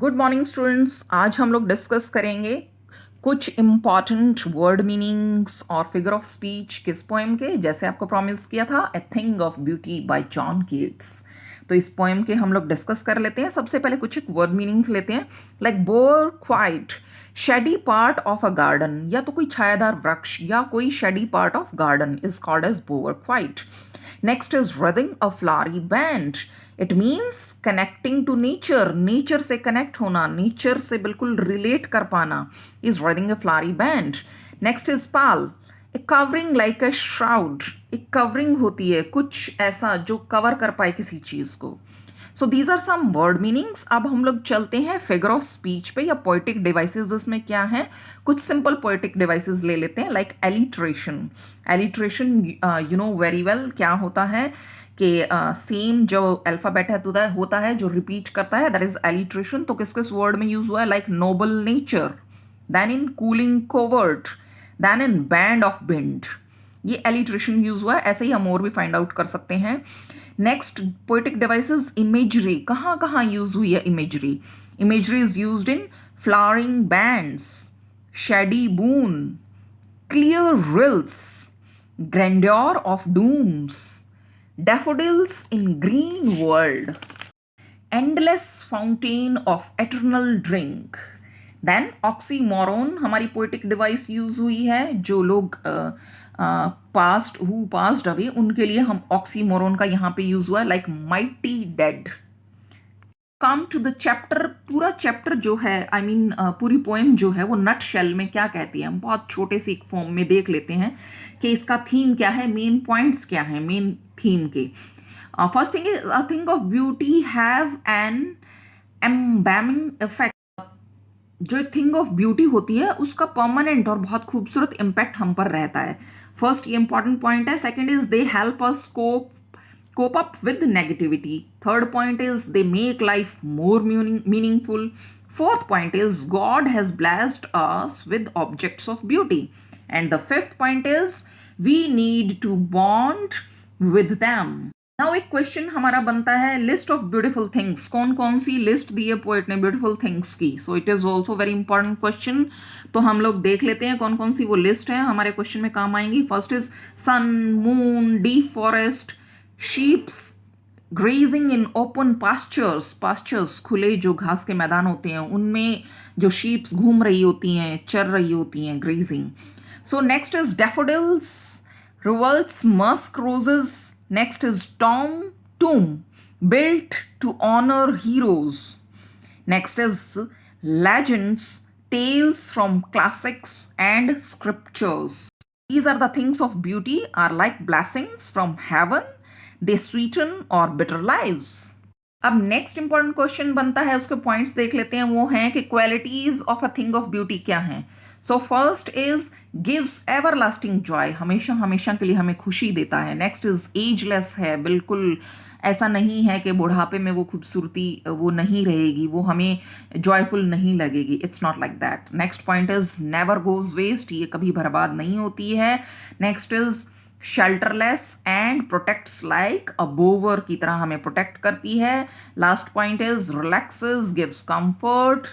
Good morning students. आज हम लोग डिस्कस करेंगे कुछ इम्पॉर्टेंट वर्ड मीनिंग्स और फिगर ऑफ स्पीच किस पोएम के, जैसे आपको प्रॉमिस किया था, a thing of beauty bye John Keats. तो इस पोएम के हम लोग डिस्कस कर लेते हैं। सबसे पहले कुछ एक वर्ड मीनिंग्स लेते हैं, like bower quiet, shady part of a garden, या तो कोई छायादार वृक्ष या कोई shady part of garden is called as bower quiet. Next is wreathing a flowery band, it means connecting to nature, nature से कनेक्ट होना, नेचर से बिल्कुल रिलेट कर पाना is wreathing a flowery band. Next is pall, a covering like a shroud, एक covering होती है कुछ ऐसा जो कवर कर पाए किसी चीज को। So these are some word meanings. अब हम लोग चलते हैं फिगर ऑफ स्पीच पे या पोएटिक डिवाइसेस। इसमें क्या है, कुछ सिंपल पोएटिक डिवाइसेस ले लेते हैं, like alliteration. Alliteration you know very well क्या होता है कि सेम जो अल्फाबेट है होता है जो रिपीट करता है, दैट इज एलिट्रेशन। तो किस किस वर्ड में यूज हुआ है, like noble nature, then in cooling covert, then in band of wind, ये एलिट्रेशन यूज हुआ है। ऐसे ही हम और भी फाइंड आउट कर सकते हैं। नेक्स्ट पोएटिक डिवाइसेस, इमेजरी, कहाँ कहाँ यूज हुई है imagery. Imagery is used in flowering bands, shady boon, clear rills, grandeur of dooms, daffodils in green world, endless fountain of eternal drink। Then oxymoron हमारी poetic device use हुई है, जो लोग passed away उनके लिए हम ऑक्सीमोरन का यहाँ पे यूज हुआ है, like mighty dead. Come to the chapter, पूरा चैप्टर जो है पूरी पोएम जो है वो नट शेल में क्या कहती है, हम बहुत छोटे से एक फॉर्म में देख लेते हैं कि इसका थीम क्या है, मेन पॉइंट्स क्या है मेन थीम के। First thing is, a thing of beauty have an embalming effect. जो एक थिंग ऑफ ब्यूटी होती है उसका परमानेंट और बहुत खूबसूरत इम्पैक्ट हम पर रहता है। फर्स्ट ये इंपॉर्टेंट पॉइंट है। Second is they help us cope up with negativity. Third point is they make life more meaningful. Fourth point is God has blessed us with objects of beauty. And the fifth point is we need to bond with them. Now एक question हमारा बनता है, list of beautiful things, कौन कौन सी list दी है poet ने beautiful things की। So it is also very important question. तो हम लोग देख लेते हैं कौन कौन सी वो लिस्ट है, हमारे क्वेश्चन में काम आएंगी। First is sun, moon, deep forest, sheeps grazing in open pastures खुले जो घास के मैदान होते हैं उनमें जो sheeps घूम रही होती हैं, चर रही होती हैं, grazing। So next is daffodils, revolts, musk roses। Next is tomb built to honor heroes। Next is legends, tales from classics and scriptures। These are the things of beauty, are like blessings from heaven, they sweeten or bitter lives। अब next important question बनता है, उसके points देख लेते हैं। वो हैं कि qualities of a thing of beauty क्या हैं। So first is gives everlasting Joy, हमेशा हमेशा के लिए हमें खुशी देता है। नेक्स्ट इज एजलेस है, बिल्कुल ऐसा नहीं है कि बुढ़ापे में वो खूबसूरती वो नहीं रहेगी, वो हमें जॉयफुल नहीं लगेगी, it's not like that. Next point is never goes waste, ये कभी बर्बाद नहीं होती है। Next is shelterless and protects like a bower, की तरह हमें प्रोटेक्ट करती है। Last point is relaxes, gives comfort.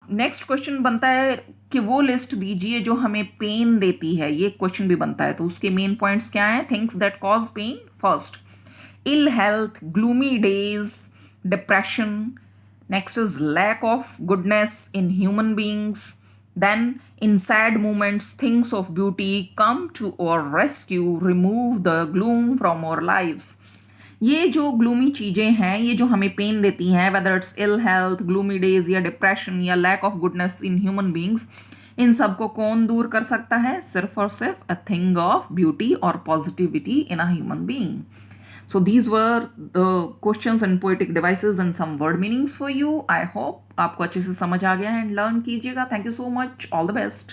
Next question बनता है कि वो लिस्ट दीजिए जो हमें पेन देती है, ये क्वेश्चन भी बनता है। तो उसके मेन पॉइंट्स क्या हैं, things that cause pain. First ill health, gloomy days, depression. Next is lack of goodness in human beings. Then, in sad moments, things of beauty come to our rescue, remove the gloom from our lives। ये जो gloomy चीज़ें हैं, ये जो हमें pen देती हैं, whether it's ill health, gloomy days या डिप्रेशन या lack of goodness in human beings, इन सबको कौन दूर कर सकता है, सिर्फ और सिर्फ a thing of beauty और positivity in a human being। So these were the questions and poetic devices and some word meanings for you. I hope आपको अच्छे से समझ आ गया है एंड लर्न कीजिएगा। Thank you so much, all the best.